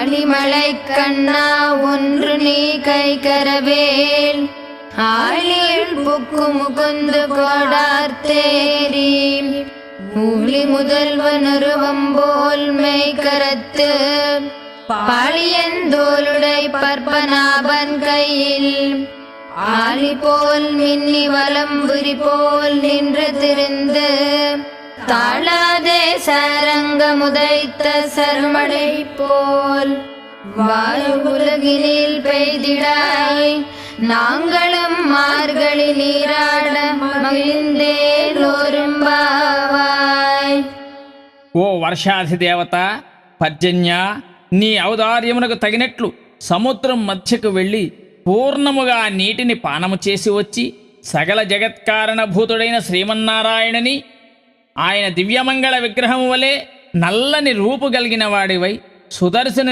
ஆலிமலை கண்ணா ஒன்று நீ கைகரவேல் ஆலியில் புக்கு முகுந்து கோடார்த்தேரி ஊழி முதல்வனுருவம் போல் மெய்கரத்து பாலியந்தோளுடை பற்பனாபன் கையில் ஆலி போல் மின்னி வலம்புரி போல் நின்று திருந்து தாழாதே சரங்க முதைத்த சருமடை போல் வாயு உலகினில் பெய்திடாய் நாங்களும் மார்கழி நீராட மகிழ்ந்தேలోరుంబావాయ్. ఓ వర్షాధిదేవత పర్జన్య, నీ ఔదార్యమునకు తగినట్లు సముద్రం మధ్యకు వెళ్ళి పూర్ణముగా నీటిని పానము చేసి వచ్చి సకల జగత్కారణభూతుడైన శ్రీమన్నారాయణని ఆయన దివ్యమంగళ విగ్రహము వలె నల్లని రూపు కలిగిన వాడివై సుదర్శన